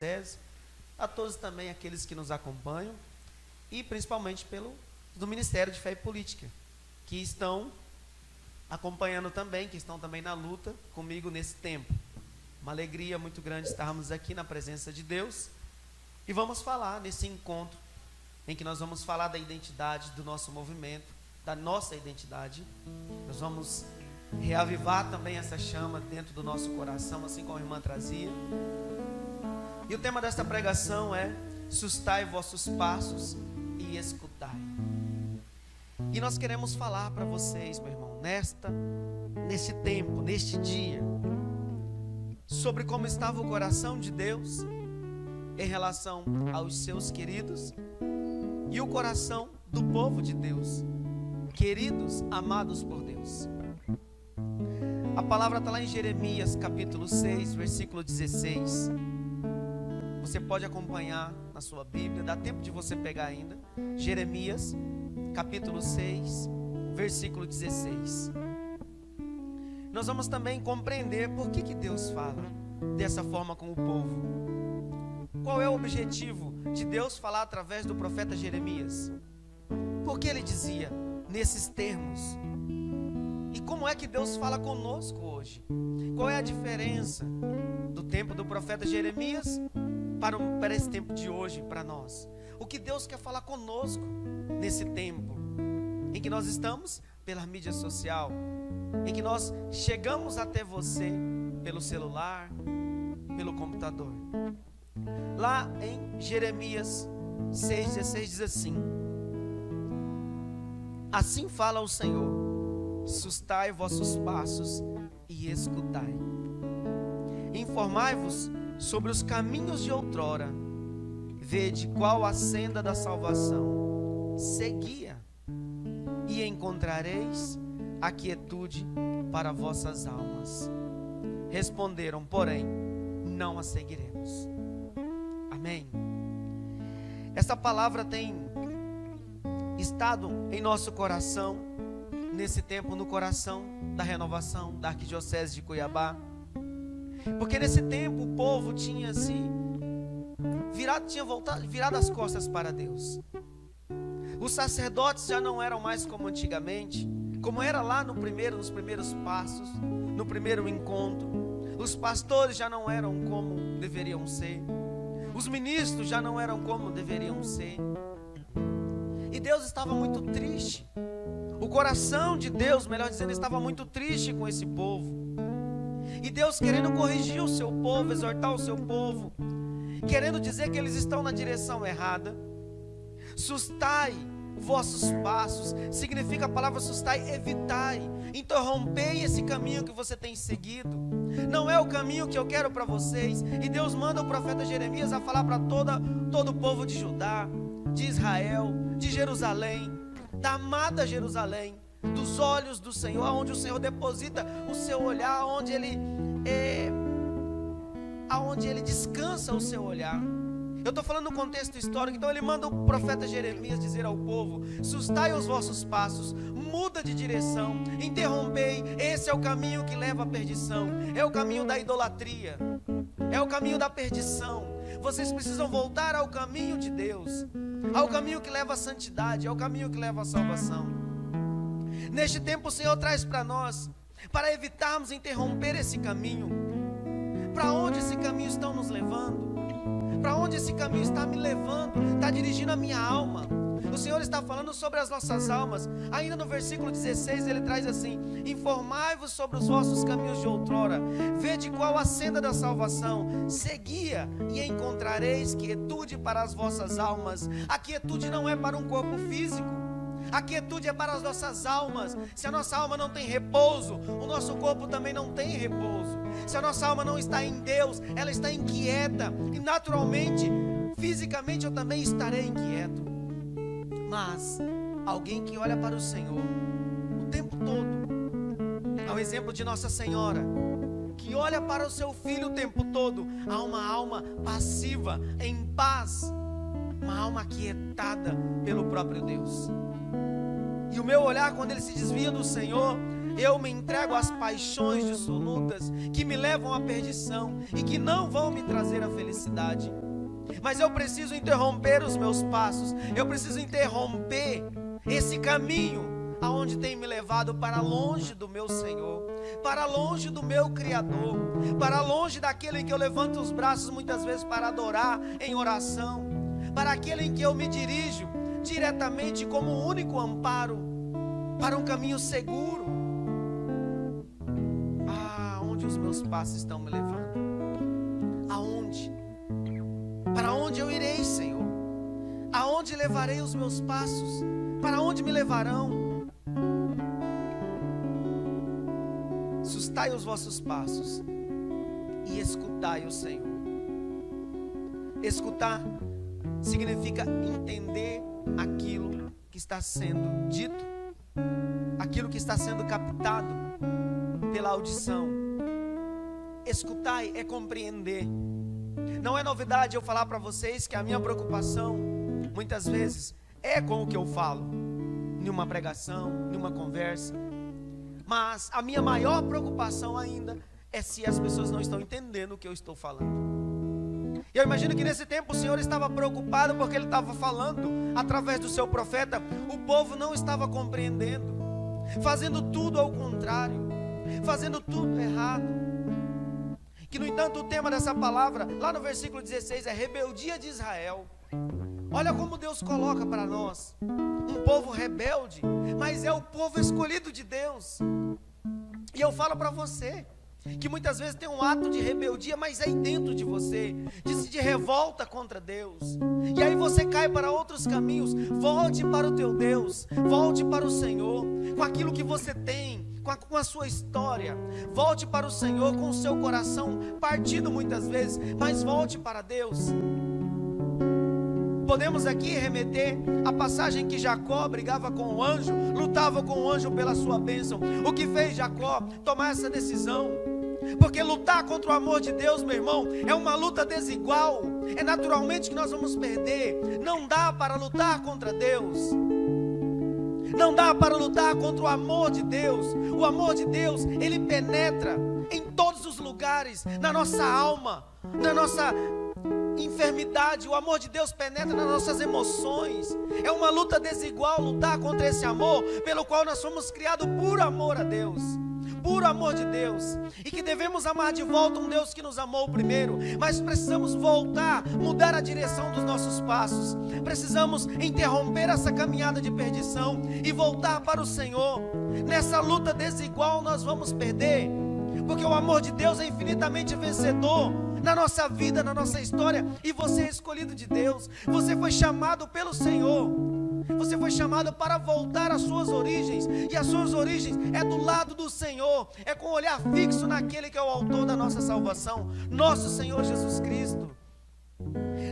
Tese, a todos também aqueles que nos acompanham e principalmente do Ministério de Fé e Política, que estão acompanhando também, que estão também na luta comigo nesse tempo. Uma alegria muito grande estarmos aqui na presença de Deus e vamos falar nesse encontro em que nós vamos falar da identidade do nosso movimento, da nossa identidade. Nós vamos reavivar também essa chama dentro do nosso coração, assim como a irmã trazia. E o tema desta pregação é: sustai vossos passos e escutai. E nós queremos falar para vocês, meu irmão, nesse tempo, neste dia, sobre como estava o coração de Deus em relação aos seus queridos e o coração do povo de Deus, queridos, amados por Deus. A palavra está lá em Jeremias capítulo 6, versículo 16. Você pode acompanhar na sua Bíblia, dá tempo de você pegar ainda. Jeremias, capítulo 6, versículo 16. Nós vamos também compreender por que Deus fala dessa forma com o povo. Qual é o objetivo de Deus falar através do profeta Jeremias? Por que ele dizia nesses termos? E como é que Deus fala conosco hoje? Qual é a diferença do tempo do profeta Jeremias para esse tempo de hoje, para nós? O que Deus quer falar conosco nesse tempo em que nós estamos pela mídia social, em que nós chegamos até você pelo celular, pelo computador. Lá em Jeremias 6,16 diz assim: assim fala o Senhor, sustai vossos passos e escutai. Informai-vos sobre os caminhos de outrora, vede qual a senda da salvação, segui-a, e encontrareis a quietude para vossas almas. Responderam, porém, não a seguiremos. Amém. Essa palavra tem estado em nosso coração, nesse tempo, no coração da renovação da Arquidiocese de Cuiabá, porque nesse tempo o povo tinha virado as costas para Deus. Os sacerdotes já não eram mais como antigamente, como era lá nos primeiros passos, no primeiro encontro. Os pastores já não eram como deveriam ser. Os ministros já não eram como deveriam ser. E Deus estava muito triste. O coração de Deus, melhor dizendo, estava muito triste com esse povo. E Deus querendo corrigir o seu povo, exortar o seu povo, querendo dizer que eles estão na direção errada. Sustai vossos passos, significa a palavra sustai, evitai, interrompei esse caminho que você tem seguido. Não é o caminho que eu quero para vocês. E Deus manda o profeta Jeremias a falar para todo o povo de Judá, de Israel, de Jerusalém, da amada Jerusalém, dos olhos do Senhor, aonde o Senhor deposita o seu olhar, aonde ele descansa o seu olhar. Eu estou falando no contexto histórico. Então ele manda o profeta Jeremias dizer ao povo: sustai os vossos passos, muda de direção, interrompei. Esse é o caminho que leva à perdição, é o caminho da idolatria, é o caminho da perdição. Vocês precisam voltar ao caminho de Deus, ao caminho que leva à santidade, ao caminho que leva à salvação. Neste tempo o Senhor traz para nós, para evitarmos interromper esse caminho. Para onde esse caminho está nos levando? Para onde esse caminho está me levando? Está dirigindo a minha alma. O Senhor está falando sobre as nossas almas. Ainda no versículo 16 ele traz assim: informai-vos sobre os vossos caminhos de outrora, vede qual a senda da salvação, segui-a e encontrareis quietude para as vossas almas. A quietude não é para um corpo físico, a quietude é para as nossas almas. Se a nossa alma não tem repouso, o nosso corpo também não tem repouso. Se a nossa alma não está em Deus, ela está inquieta. E naturalmente, fisicamente eu também estarei inquieto. Mas alguém que olha para o Senhor o tempo todo, ao exemplo de Nossa Senhora, que olha para o seu filho o tempo todo, há uma alma passiva, em paz, uma alma aquietada pelo próprio Deus. E o meu olhar, quando ele se desvia do Senhor, eu me entrego às paixões dissolutas que me levam à perdição e que não vão me trazer a felicidade. Mas eu preciso interromper os meus passos, eu preciso interromper esse caminho aonde tem me levado para longe do meu Senhor, para longe do meu Criador, para longe daquele em que eu levanto os braços muitas vezes para adorar em oração, para aquele em que eu me dirijo diretamente como único amparo para um caminho seguro. Onde os meus passos estão me levando? Aonde? Para onde eu irei, Senhor? Aonde levarei os meus passos? Para onde me levarão? Sustai os vossos passos e escutai o Senhor. Escutar significa entender aquilo que está sendo dito, aquilo que está sendo captado pela audição. Escutai é compreender. Não é novidade eu falar para vocês que a minha preocupação muitas vezes é com o que eu falo, em uma pregação, em uma conversa. Mas a minha maior preocupação ainda é se as pessoas não estão entendendo o que eu estou falando. Eu imagino que nesse tempo o Senhor estava preocupado porque Ele estava falando através do seu profeta. O povo não estava compreendendo, fazendo tudo ao contrário, fazendo tudo errado. Que no entanto o tema dessa palavra, lá no versículo 16, é rebeldia de Israel. Olha como Deus coloca para nós um povo rebelde, mas é o povo escolhido de Deus. E eu falo para você que muitas vezes tem um ato de rebeldia, mas é aí dentro de você, de revolta contra Deus. E aí você cai para outros caminhos. Volte para o teu Deus, volte para o Senhor, com aquilo que você tem, com a sua história. Volte para o Senhor com o seu coração partido muitas vezes, mas volte para Deus. Podemos aqui remeter a passagem que Jacó brigava com o anjo, lutava com o anjo pela sua bênção. O que fez Jacó tomar essa decisão? Porque lutar contra o amor de Deus, meu irmão, é uma luta desigual. É naturalmente que nós vamos perder. Não dá para lutar contra Deus. Não dá para lutar contra o amor de Deus. O amor de Deus, ele penetra em todos os lugares, na nossa alma, na nossa enfermidade. O amor de Deus penetra nas nossas emoções. É uma luta desigual lutar contra esse amor pelo qual nós fomos criados por amor a Deus, por amor de Deus, e que devemos amar de volta um Deus que nos amou primeiro. Mas precisamos voltar, mudar a direção dos nossos passos. Precisamos interromper essa caminhada de perdição e voltar para o Senhor. Nessa luta desigual nós vamos perder, porque o amor de Deus é infinitamente vencedor na nossa vida, na nossa história. E você é escolhido de Deus, você foi chamado pelo Senhor, você foi chamado para voltar às suas origens. E as suas origens é do lado do Senhor, é com o olhar fixo naquele que é o autor da nossa salvação, nosso Senhor Jesus Cristo.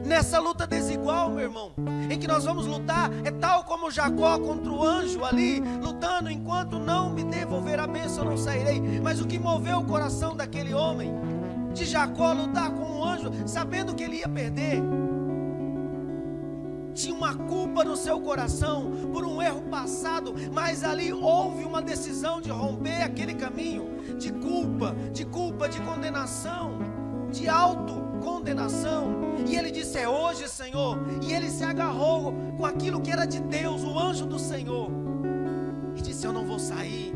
Nessa luta desigual, meu irmão, em que nós vamos lutar, é tal como Jacó contra o anjo ali, lutando: enquanto não me devolver a bênção, eu não sairei. Mas o que moveu o coração daquele homem, de Jacó, lutar com o anjo, sabendo que ele ia perder? Tinha uma culpa no seu coração por um erro passado, mas ali houve uma decisão de romper aquele caminho de culpa, de condenação, de autocondenação. E ele disse: é hoje, Senhor. E ele se agarrou com aquilo que era de Deus, o anjo do Senhor, e disse: eu não vou sair.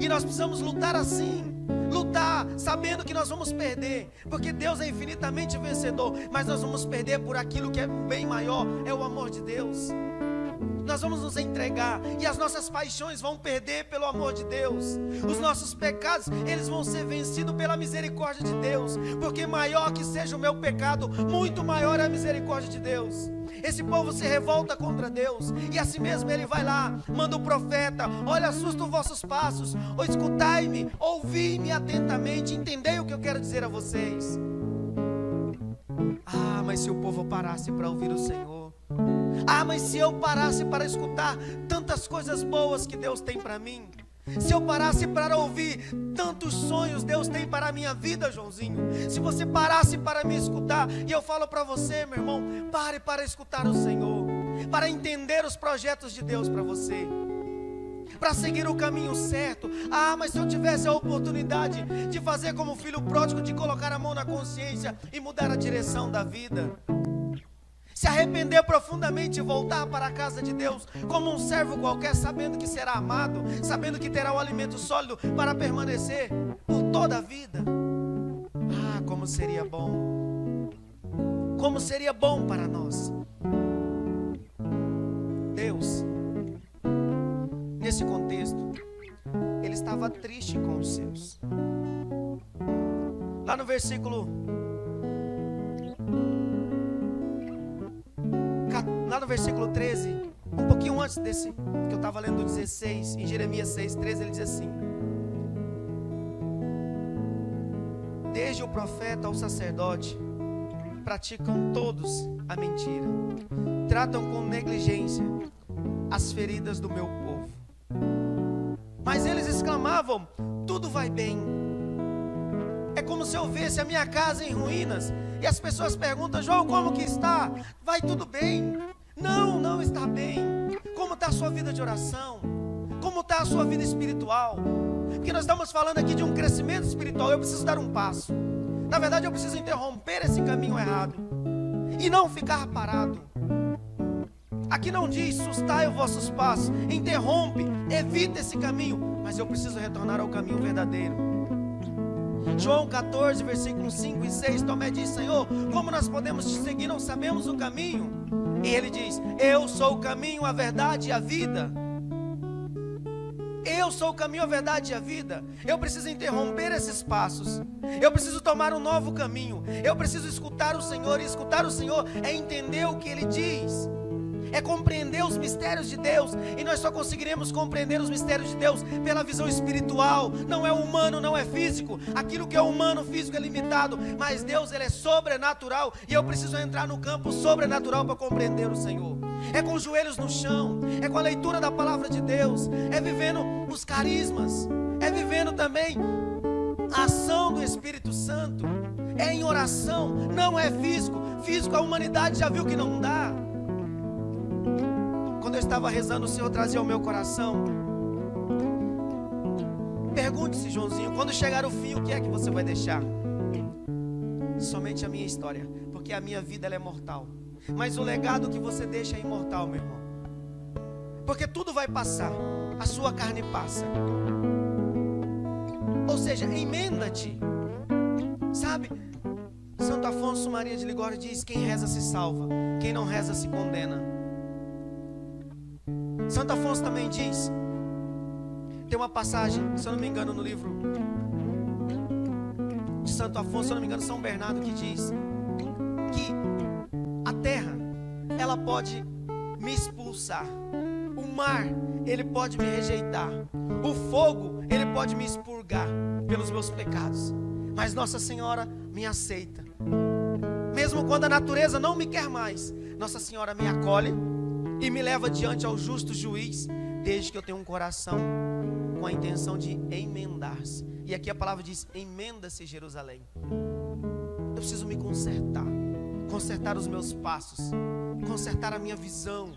E nós precisamos lutar assim, lutar sabendo que nós vamos perder, porque Deus é infinitamente vencedor, mas nós vamos perder por aquilo que é bem maior, é o amor de Deus. Nós vamos nos entregar e as nossas paixões vão perder pelo amor de Deus. Os nossos pecados, eles vão ser vencidos pela misericórdia de Deus, porque maior que seja o meu pecado, muito maior é a misericórdia de Deus. Esse povo se revolta contra Deus, e assim mesmo ele vai lá, manda o profeta: olha, assusta os vossos passos, ou escutai-me, ouvi-me atentamente, entendei o que eu quero dizer a vocês. Mas se o povo parasse para ouvir o Senhor, mas se eu parasse para escutar tantas coisas boas que Deus tem para mim, se eu parasse para ouvir tantos sonhos Deus tem para a minha vida, Joãozinho, se você parasse para me escutar. E eu falo para você, meu irmão, pare para escutar o Senhor, para entender os projetos de Deus para você. para seguir o caminho certo. Ah, mas se eu tivesse a oportunidade de fazer como o filho pródigo, de colocar a mão na consciência e mudar a direção da vida, se arrepender profundamente e voltar para a casa de Deus como um servo qualquer, sabendo que será amado, sabendo que terá o alimento sólido para permanecer por toda a vida. Ah, como seria bom! Como seria bom para nós. Deus, nesse contexto, ele estava triste com os seus. Lá no versículo 13, um pouquinho antes desse que eu estava lendo, 16, em Jeremias 6:13, ele diz assim: desde o profeta ao sacerdote, praticam todos a mentira, tratam com negligência as feridas do meu povo. Mas eles exclamavam: tudo vai bem. É como se eu visse a minha casa em ruínas, e as pessoas perguntam: João, como que está? Vai tudo bem? Não, não está bem. Como está a sua vida de oração? Como está a sua vida espiritual? Porque nós estamos falando aqui de um crescimento espiritual. Eu preciso dar um passo. Na verdade, eu preciso interromper esse caminho errado e não ficar parado. Aqui não diz: sustai os vossos passos, interrompe, evita esse caminho, mas eu preciso retornar ao caminho verdadeiro. João 14, versículos 5 e 6, Tomé diz: Senhor, como nós podemos te seguir? Não sabemos o caminho. E ele diz: eu sou o caminho, a verdade e a vida. Eu sou o caminho, a verdade e a vida. Eu preciso interromper esses passos. Eu preciso tomar um novo caminho. Eu preciso escutar o Senhor. E escutar o Senhor é entender o que Ele diz, é compreender os mistérios de Deus. E nós só conseguiremos compreender os mistérios de Deus pela visão espiritual. Não é humano, não é físico. Aquilo que é humano, físico é limitado, mas Deus, Ele é sobrenatural. E eu preciso entrar no campo sobrenatural para compreender o Senhor. É com os joelhos no chão, é com a leitura da palavra de Deus, é vivendo os carismas, é vivendo também a ação do Espírito Santo. É em oração, não é físico. Físico a humanidade já viu que não dá. Quando eu estava rezando, o Senhor trazia ao meu coração: pergunte-se, Joãozinho, quando chegar o fim, o que é que você vai deixar? Somente a minha história, porque a minha vida ela é mortal. Mas o legado que você deixa é imortal, meu irmão. Porque tudo vai passar, a sua carne passa. Ou seja, emenda-te. Sabe, Santo Afonso Maria de Ligório diz: quem reza se salva, quem não reza se condena. Santo Afonso também diz, tem uma passagem, se eu não me engano, no livro de Santo Afonso, se eu não me engano, São Bernardo, que diz que a terra, ela pode me expulsar, o mar, ele pode me rejeitar, o fogo, ele pode me expurgar pelos meus pecados, mas Nossa Senhora me aceita. Mesmo quando a natureza não me quer mais, Nossa Senhora me acolhe e me leva diante ao justo juiz, desde que eu tenha um coração com a intenção de emendar-se. E aqui a palavra diz: emenda-se Jerusalém. Eu preciso me consertar, consertar os meus passos, consertar a minha visão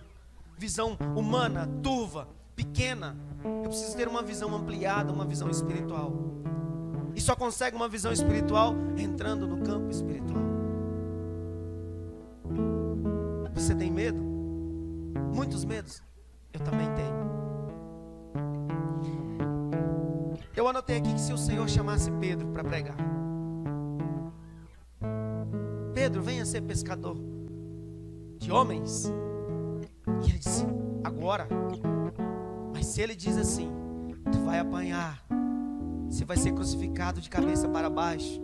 humana, turva, pequena. Eu preciso ter uma visão ampliada, uma visão espiritual. E só consegue uma visão espiritual entrando no campo espiritual. Você tem medo? Muitos medos? Eu também tenho. Eu anotei aqui que se o Senhor chamasse Pedro para pregar: Pedro, venha ser pescador de homens. E ele disse: agora. Mas se ele diz assim: tu vai apanhar, você vai ser crucificado de cabeça para baixo,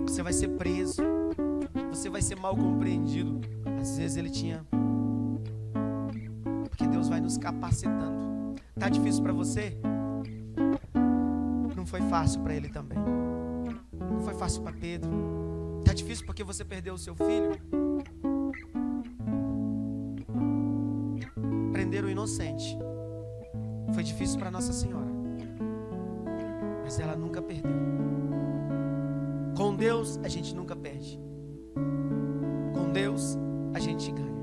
você vai ser preso, você vai ser mal compreendido. Às vezes ele tinha, porque Deus vai nos capacitando. Tá difícil para você? Não foi fácil para ele também. Não foi fácil para Pedro. Tá difícil porque você perdeu o seu filho? Prenderam o inocente. Foi difícil para Nossa Senhora, mas ela nunca perdeu. Com Deus a gente nunca perde. Com Deus a gente ganha.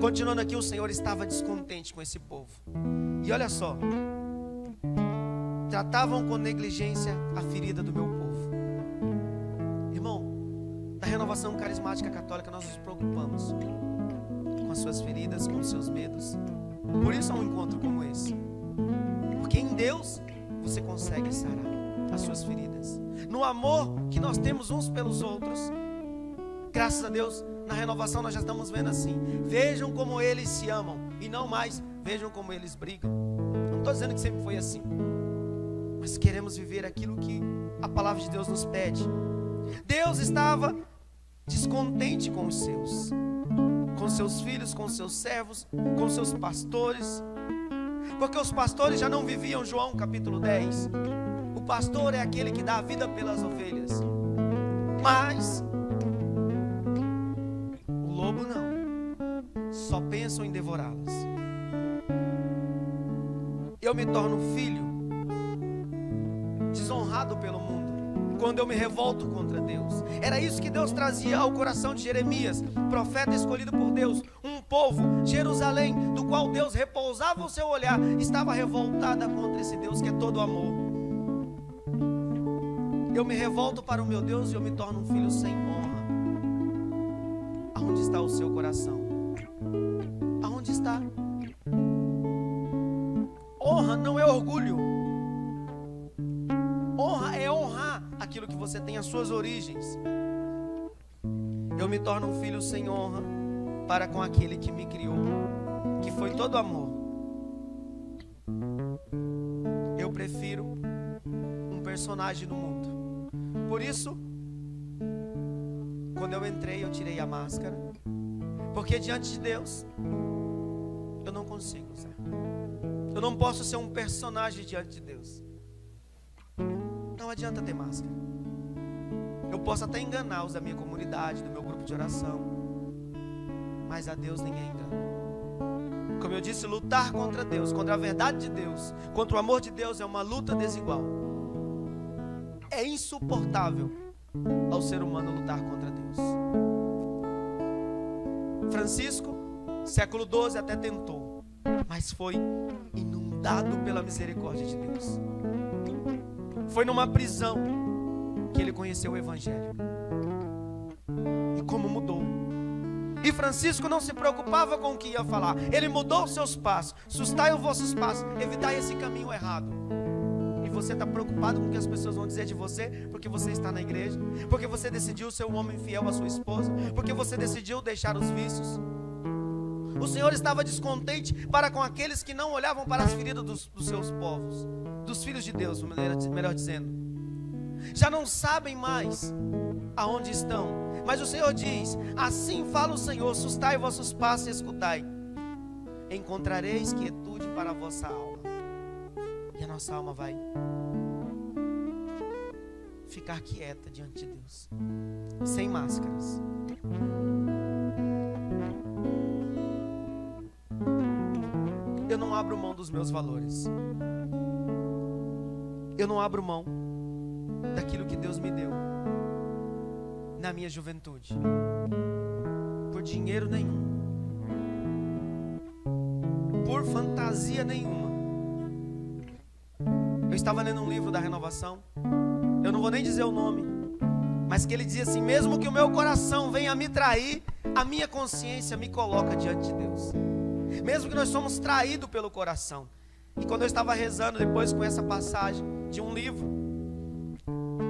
Continuando aqui, o Senhor estava descontente com esse povo. E olha só, tratavam com negligência a ferida do meu povo. Irmão, da Renovação Carismática Católica nós nos preocupamos com as suas feridas, com os seus medos. Por isso há um encontro como esse. Porque em Deus você consegue sarar as suas feridas. No amor que nós temos uns pelos outros, graças a Deus, na renovação nós já estamos vendo assim: vejam como eles se amam, e não mais vejam como eles brigam. Não estou dizendo que sempre foi assim, mas queremos viver aquilo que a palavra de Deus nos pede. Deus estava descontente com os seus filhos, com os seus servos, com os seus pastores, porque os pastores já não viviam João capítulo 10. O pastor é aquele que dá a vida pelas ovelhas, mas o lobo não, só pensam em devorá-las. Eu me torno filho desonrado pelo mundo quando eu me revolto contra Deus. Era isso que Deus trazia ao coração de Jeremias, profeta escolhido por Deus. Um povo, Jerusalém, do qual Deus repousava o seu olhar, estava revoltada contra esse Deus que é todo amor. Eu me revolto para o meu Deus e eu me torno um filho sem honra. Aonde está o seu coração? Aonde está? Honra não é orgulho. Honra é honrar aquilo que você tem, as suas origens. Eu me torno um filho sem honra para com aquele que me criou, que foi todo amor. Eu prefiro um personagem no mundo. Por isso, quando eu entrei, eu tirei a máscara, porque diante de Deus eu não consigo usar. Eu não posso ser um personagem diante de Deus. Não adianta ter máscara. Eu posso até enganar os da minha comunidade, do meu grupo de oração, mas a Deus ninguém engana. Como eu disse, lutar contra Deus, contra a verdade de Deus, contra o amor de Deus é uma luta desigual. É insuportável ao ser humano lutar contra Deus. Francisco, século XII, até tentou, mas foi inundado pela misericórdia de Deus. Foi numa prisão que ele conheceu o Evangelho. E como mudou. E Francisco não se preocupava com o que ia falar. Ele mudou os seus passos. Sustai os vossos passos. Evitai esse caminho errado. E você está preocupado com o que as pessoas vão dizer de você, porque você está na igreja, porque você decidiu ser um homem fiel à sua esposa, porque você decidiu deixar os vícios. O Senhor estava descontente para com aqueles que não olhavam para as feridas dos seus povos, dos filhos de Deus, melhor dizendo. Já não sabem mais aonde estão. Mas o Senhor diz: assim fala o Senhor, sustai vossos passos e escutai. Encontrareis quietude para a vossa alma. E a nossa alma vai ficar quieta diante de Deus, sem máscaras. Eu não abro mão dos meus valores. Eu não abro mão daquilo que Deus me deu na minha juventude, por dinheiro nenhum, por fantasia nenhuma. Eu estava lendo um livro da Renovação, eu não vou nem dizer o nome, mas que ele dizia assim: mesmo que o meu coração venha me trair, a minha consciência me coloca diante de Deus. Mesmo que nós somos traídos pelo coração. E quando eu estava rezando depois com essa passagem de um livro,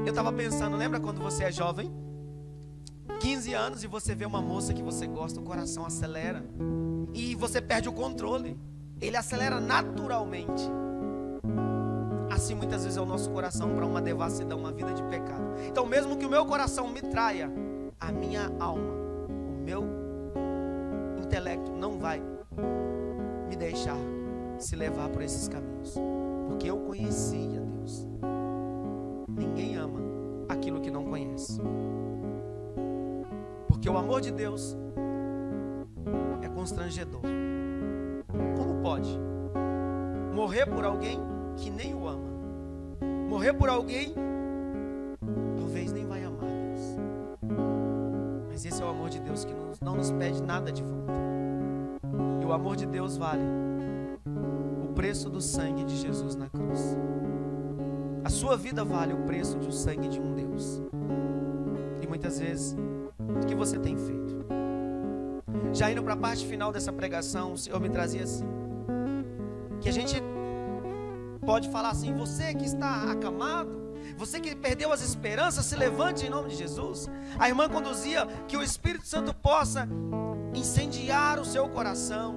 eu estava pensando, lembra quando você é jovem, 15 anos, e você vê uma moça que você gosta, o coração acelera e você perde o controle. Ele acelera naturalmente. Assim muitas vezes é o nosso coração para uma devassidão, uma vida de pecado. Então mesmo que o meu coração me traia, a minha alma, o meu intelecto não vai me deixar se levar por esses caminhos, porque eu conhecia Deus. Ninguém ama aquilo que não conhece, porque o amor de Deus é constrangedor. Como pode morrer por alguém que nem o ama? Morrer por alguém talvez nem vai amar Deus. Mas esse é o amor de Deus que não nos pede nada de volta. E o amor de Deus vale o preço do sangue de Jesus na cruz. A sua vida vale o preço do sangue de um Deus. E muitas vezes, o que você tem feito? Já indo para a parte final dessa pregação, o Senhor me trazia assim, que a gente pode falar assim: você que está acamado, você que perdeu as esperanças, se levante em nome de Jesus. A irmã conduzia que o Espírito Santo possa incendiar o seu coração,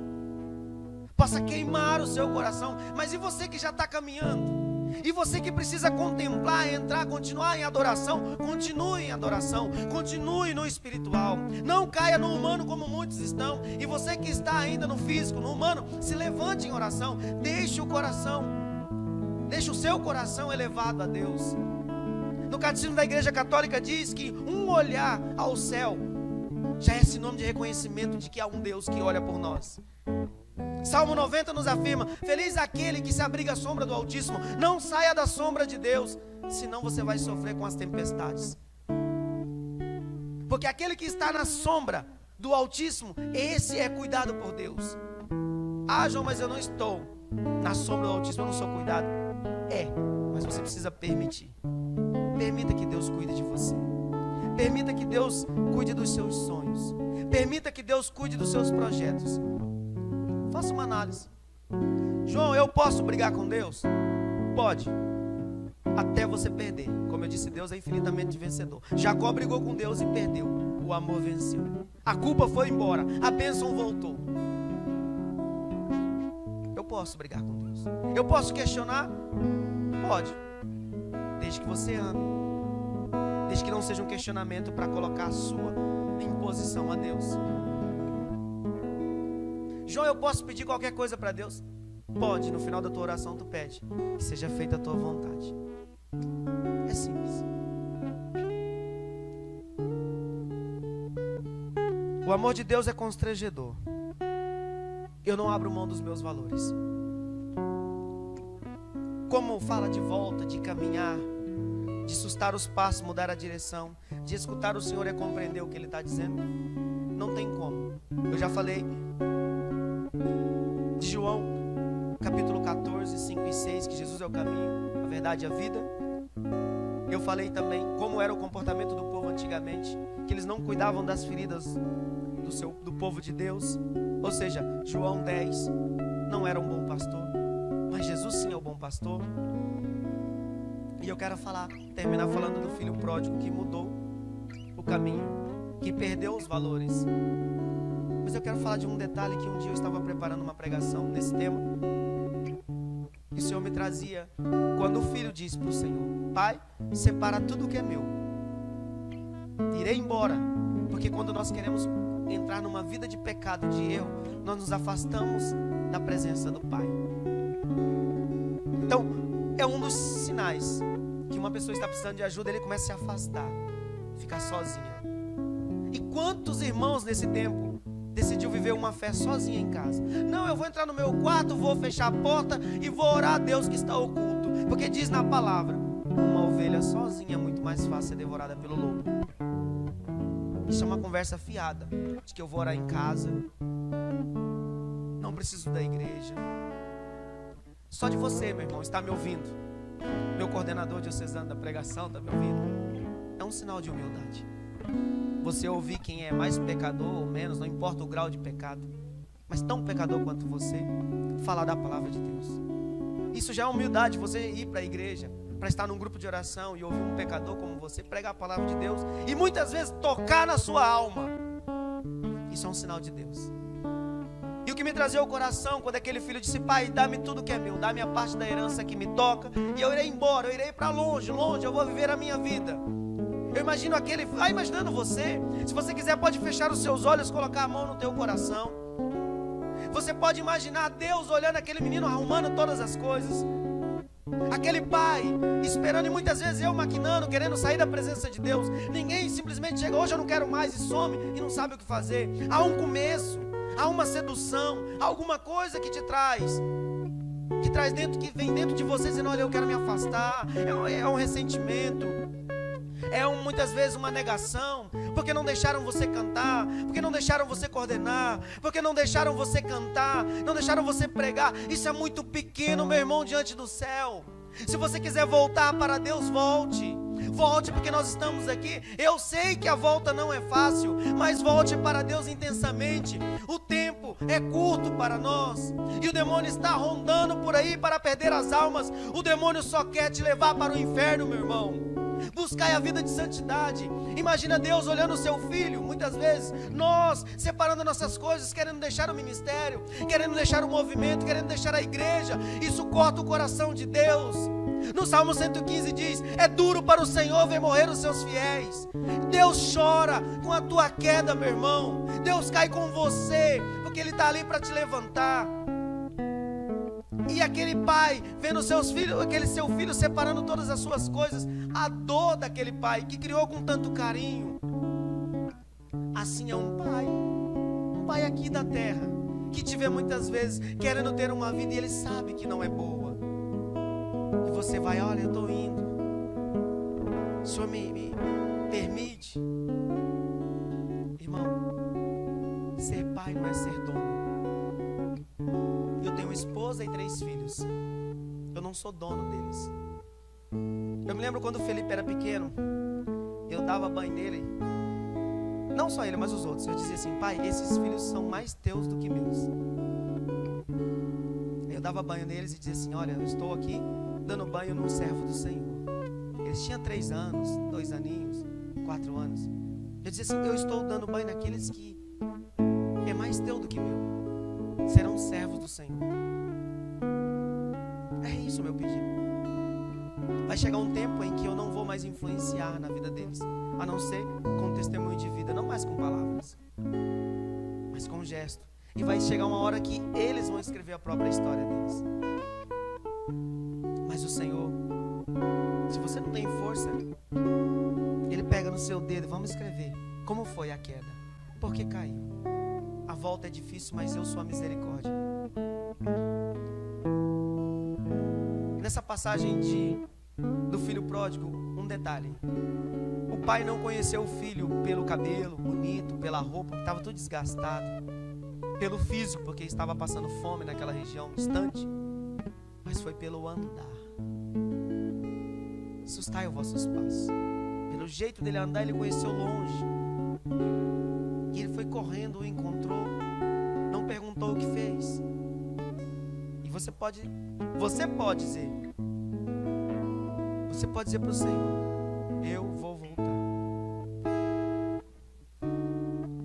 possa queimar o seu coração. Mas e você que já está caminhando? E você que precisa contemplar, entrar, continuar em adoração? Continue em adoração, continue no espiritual. Não caia no humano como muitos estão. E você que está ainda no físico, no humano, se levante em oração. Deixe o seu coração elevado a Deus. No Catecismo da Igreja Católica diz que um olhar ao céu já é sinônimo de reconhecimento de que há um Deus que olha por nós. Salmo 90 nos afirma: feliz aquele que se abriga à sombra do Altíssimo. Não saia da sombra de Deus, senão você vai sofrer com as tempestades. Porque aquele que está na sombra do Altíssimo, esse é cuidado por Deus. Ah, João, mas eu não estou na sombra do Altíssimo, eu não sou cuidado. Mas você precisa permitir. Permita que Deus cuide de você. Permita que Deus cuide dos seus sonhos. Permita que Deus cuide dos seus projetos. Faça uma análise. João, eu posso brigar com Deus? Pode. Até você perder. Como eu disse, Deus é infinitamente vencedor. Jacó brigou com Deus e perdeu. O amor venceu. A culpa foi embora. A bênção voltou. Eu posso brigar com Deus. Eu posso questionar? Pode. Desde que você ame. Desde que não seja um questionamento para colocar a sua imposição a Deus. João, eu posso pedir qualquer coisa para Deus? Pode. No final da tua oração tu pede que seja feita a tua vontade. É simples. O amor de Deus é constrangedor. Eu não abro mão dos meus valores. Como fala de volta, de caminhar, de sustar os passos, mudar a direção, de escutar o Senhor e compreender o que Ele está dizendo? Não tem como. Eu já falei de João, capítulo 14, 5 e 6, que Jesus é o caminho, a verdade e a vida. Eu falei também como era o comportamento do povo antigamente, que eles não cuidavam das feridas do povo de Deus. Ou seja, João 10 não era um bom pastor, mas Jesus sim é o bom pastor. E eu quero terminar falando do filho pródigo que mudou o caminho, que perdeu os valores. Mas eu quero falar de um detalhe que um dia eu estava preparando uma pregação nesse tema. E o Senhor me trazia, quando o filho disse para o Senhor: Pai, separa tudo que é meu, irei embora. Porque quando nós queremos entrar numa vida de pecado, de erro, nós nos afastamos da presença do Pai. Então, é um dos sinais que uma pessoa está precisando de ajuda. Ele começa a se afastar, ficar sozinha. E quantos irmãos nesse tempo decidiu viver uma fé sozinha em casa? Não, eu vou entrar no meu quarto, vou fechar a porta e vou orar a Deus que está oculto. Porque diz na palavra: uma ovelha sozinha é muito mais fácil ser devorada pelo lobo. Isso é uma conversa fiada, de que eu vou orar em casa, não preciso da igreja. Só de você, meu irmão, está me ouvindo. Meu coordenador diocesano da pregação está me ouvindo. É um sinal de humildade. Você ouvir quem é mais pecador ou menos, não importa o grau de pecado, mas tão pecador quanto você, falar da palavra de Deus. Isso já é humildade, você ir para a igreja, para estar num grupo de oração e ouvir um pecador como você pregar a palavra de Deus e muitas vezes tocar na sua alma. Isso é um sinal de Deus. E o que me trazia ao coração quando aquele filho disse: Pai, dá-me tudo que é meu, dá-me a parte da herança que me toca, e eu irei embora, eu irei para longe, eu vou viver a minha vida. Eu imagino imaginando você. Se você quiser, pode fechar os seus olhos, colocar a mão no teu coração. Você pode imaginar Deus olhando aquele menino, arrumando todas as coisas. Aquele pai esperando, e muitas vezes eu maquinando, querendo sair da presença de Deus. Ninguém simplesmente chega: hoje eu não quero mais, e some e não sabe o que fazer. Há um começo, há uma sedução, há alguma coisa que te traz dentro, que vem dentro de você dizendo: olha, eu quero me afastar. É um ressentimento. muitas vezes uma negação, porque não deixaram você cantar, porque não deixaram você coordenar, porque não deixaram você cantar, não deixaram você pregar. Isso é muito pequeno, meu irmão, diante do céu. Se você quiser voltar para Deus, volte. Volte, porque nós estamos aqui. Eu sei que a volta não é fácil, mas volte para Deus intensamente. O tempo é curto para nós, e o demônio está rondando por aí para perder as almas. O demônio só quer te levar para o inferno, meu irmão. Buscai a vida de santidade. Imagina Deus olhando o seu filho. Muitas vezes nós separando nossas coisas, querendo deixar o ministério, querendo deixar o movimento, querendo deixar a igreja. Isso corta o coração de Deus. No Salmo 115 diz: é duro para o Senhor ver morrer os seus fiéis. Deus chora com a tua queda, meu irmão. Deus cai com você, porque Ele está ali para te levantar. E aquele pai vendo seus filhos, aquele seu filho separando todas as suas coisas, a dor daquele pai que criou com tanto carinho. Assim é um pai aqui da terra, que te vê muitas vezes querendo ter uma vida e ele sabe que não é boa. E você vai: olha, eu estou indo, o Senhor me permite. Irmão, ser pai não é ser dono. Eu tenho uma esposa e 3 filhos. Eu não sou dono deles. Eu me lembro quando o Felipe era pequeno, eu dava banho nele. Não só ele, mas os outros. Eu dizia assim: pai, esses filhos são mais teus do que meus. Eu dava banho neles e dizia assim: olha, eu estou aqui dando banho num servo do Senhor. Eles tinham 3 anos, 2 aninhos, 4 anos. Eu dizia assim: eu estou dando banho naqueles que é mais teu do que meu. Serão servos do Senhor. É isso o meu pedido. Vai chegar um tempo em que eu não vou mais influenciar na vida deles, a não ser com testemunho de vida, não mais com palavras, mas com gesto. E vai chegar uma hora que eles vão escrever a própria história deles. Mas o Senhor, se você não tem força, Ele pega no seu dedo e vamos escrever como foi a queda, por que caiu. A volta é difícil, mas eu sou a misericórdia. Nessa passagem do filho pródigo, um detalhe: o pai não conheceu o filho pelo cabelo bonito, pela roupa, que estava tudo desgastado, pelo físico, porque estava passando fome naquela região distante, mas foi pelo andar. Sustai os vossos passos. Pelo jeito dele andar, ele conheceu longe. E ele foi correndo, o encontrou, não perguntou o que fez. E você pode dizer para o Senhor: eu vou voltar.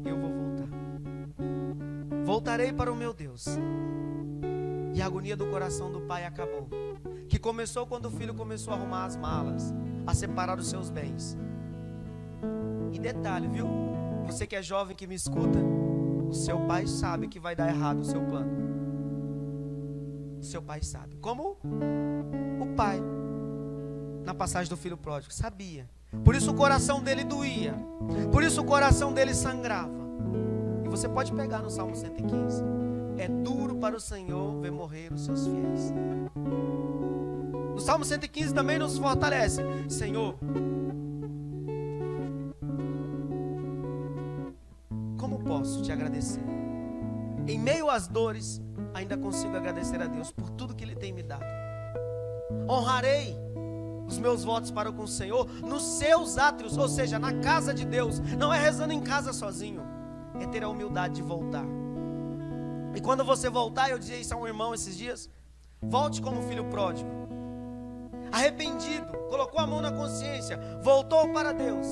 Eu vou voltar. Voltarei para o meu Deus. E a agonia do coração do pai acabou, que começou quando o filho começou a arrumar as malas, a separar os seus bens. E detalhe, viu? Você que é jovem, que me escuta, o seu pai sabe que vai dar errado o seu plano. O seu pai sabe. Como o pai, na passagem do filho pródigo, sabia. Por isso o coração dele doía. Por isso o coração dele sangrava. E você pode pegar no Salmo 115. É duro para o Senhor ver morrer os seus fiéis. No Salmo 115 também nos fortalece: Senhor, como posso te agradecer? Em meio às dores, ainda consigo agradecer a Deus por tudo que Ele tem me dado. Honrarei os meus votos para com o Senhor nos seus átrios, ou seja, na casa de Deus. Não é rezando em casa sozinho, é ter a humildade de voltar. E quando você voltar, eu dizia isso a um irmão esses dias: volte como filho pródigo, arrependido, colocou a mão na consciência, voltou para Deus,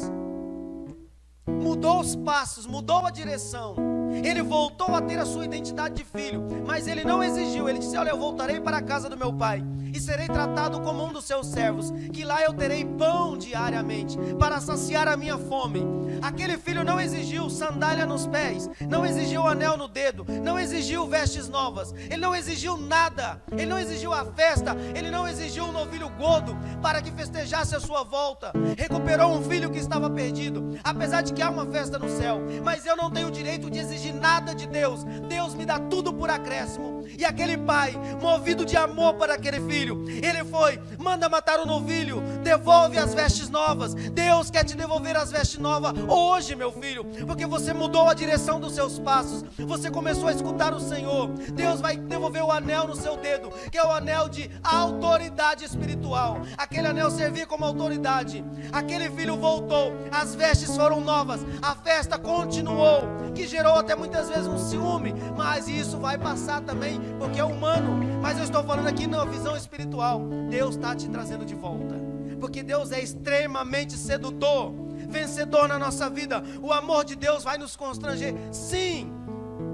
mudou os passos, mudou a direção. Ele voltou a ter a sua identidade de filho, mas ele não exigiu. Ele disse: olha, eu voltarei para a casa do meu pai e serei tratado como um dos seus servos, que lá eu terei pão diariamente para saciar a minha fome. Aquele filho não exigiu sandália nos pés, não exigiu anel no dedo, não exigiu vestes novas, ele não exigiu nada, ele não exigiu a festa, ele não exigiu um novilho gordo para que festejasse a sua volta. Recuperou um filho que estava perdido, apesar de que há uma festa no céu, mas eu não tenho o direito de exigir nada de Deus. Deus me dá tudo por acréscimo. E aquele pai, movido de amor para aquele filho, filho. Ele foi, manda matar o novilho, devolve as vestes novas. Deus quer te devolver as vestes novas hoje, meu filho, porque você mudou a direção dos seus passos, você começou a escutar o Senhor. Deus vai devolver o anel no seu dedo, que é o anel de autoridade espiritual. Aquele anel servia como autoridade. Aquele filho voltou, as vestes foram novas, a festa continuou, que gerou até muitas vezes um ciúme, mas isso vai passar também, porque é humano. Mas eu estou falando aqui na visão espiritual. Deus está te trazendo de volta, porque Deus é extremamente sedutor, vencedor na nossa vida. O amor de Deus vai nos constranger, sim,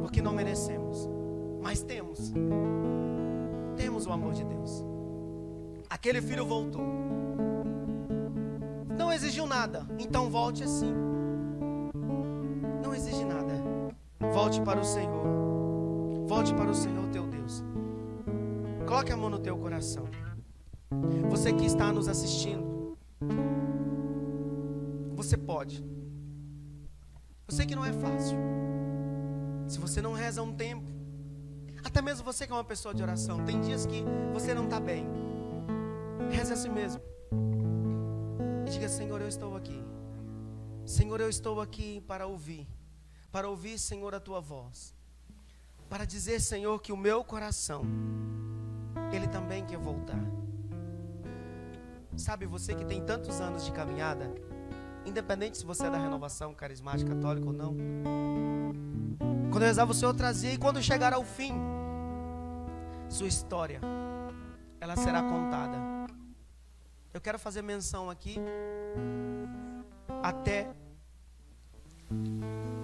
porque não merecemos, mas temos o amor de Deus. Aquele filho voltou, não exigiu nada, então volte assim. Não exige nada. Volte para o Senhor. Volte para o Senhor teu Deus. Coloque a mão no teu coração. Você que está nos assistindo, você pode. Eu sei que não é fácil. Se você não reza um tempo, até mesmo você que é uma pessoa de oração, tem dias que você não está bem. Reze a si mesmo. E diga: Senhor, eu estou aqui. Senhor, eu estou aqui para ouvir, Senhor, a tua voz, para dizer, Senhor, que o meu coração, ele também quer voltar. Sabe, você que tem tantos anos de caminhada, independente se você é da renovação carismática, católica ou não, quando eu rezava, o Senhor trazia, e quando chegar ao fim, sua história, ela será contada. Eu quero fazer menção aqui, até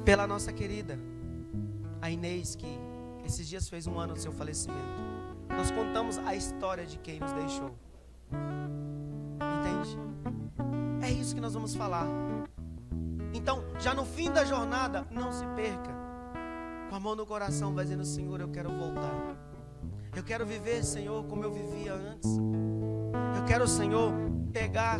pela nossa querida, a Inês, que esses dias fez 1 ano do seu falecimento. Nós contamos a história de quem nos deixou. Entende? É isso que nós vamos falar. Então, já no fim da jornada, não se perca. Com a mão no coração, vai dizendo: Senhor, eu quero voltar. Eu quero viver, Senhor, como eu vivia antes. Eu quero, Senhor, pegar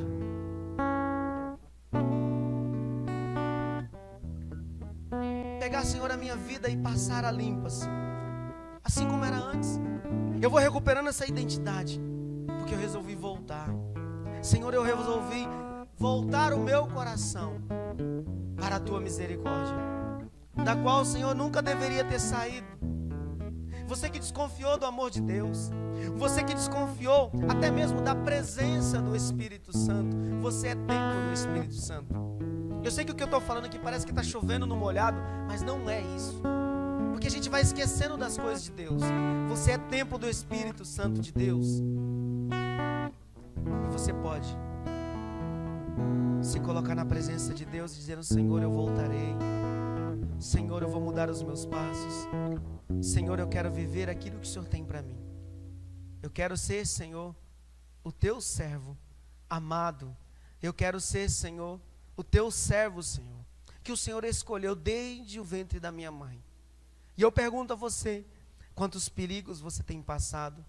Senhor, a minha vida e passar a limpas, assim como era antes. Eu vou recuperando essa identidade, porque eu resolvi voltar. Senhor, eu resolvi voltar o meu coração para a tua misericórdia, da qual o Senhor nunca deveria ter saído. Você que desconfiou do amor de Deus, você que desconfiou até mesmo da presença do Espírito Santo, você é templo do Espírito Santo. Eu sei que o que eu estou falando aqui parece que está chovendo no molhado, mas não é isso, porque a gente vai esquecendo das coisas de Deus. Você é templo do Espírito Santo de Deus, e você pode se colocar na presença de Deus e dizer: Senhor, eu voltarei. Senhor, eu vou mudar os meus passos. Senhor, eu quero viver aquilo que o Senhor tem para mim. Eu quero ser, Senhor, o teu servo amado. Eu quero ser, Senhor, o teu servo, Senhor, que o Senhor escolheu desde o ventre da minha mãe. E eu pergunto a você: quantos perigos você tem passado?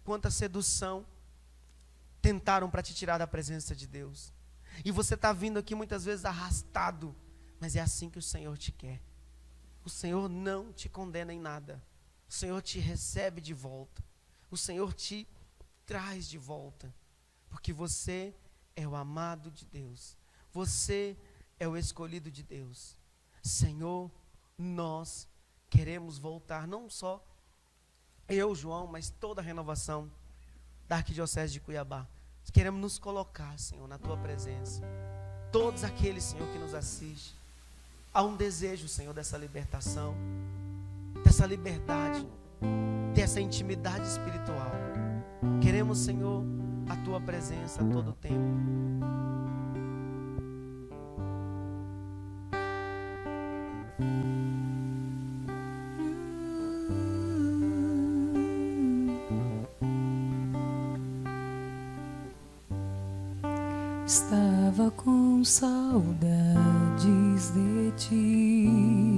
Quanta sedução tentaram para te tirar da presença de Deus? E você está vindo aqui muitas vezes arrastado, mas é assim que o Senhor te quer. O Senhor não te condena em nada. O Senhor te recebe de volta. O Senhor te traz de volta, porque você é o amado de Deus. Você é o escolhido de Deus. Senhor, nós queremos voltar, não só eu, João, mas toda a renovação da Arquidiocese de Cuiabá. Queremos nos colocar, Senhor, na tua presença. Todos aqueles, Senhor, que nos assistem, há um desejo, Senhor, dessa libertação, dessa liberdade, dessa intimidade espiritual. Queremos, Senhor, a tua presença a todo tempo. Estava com saudades de ti,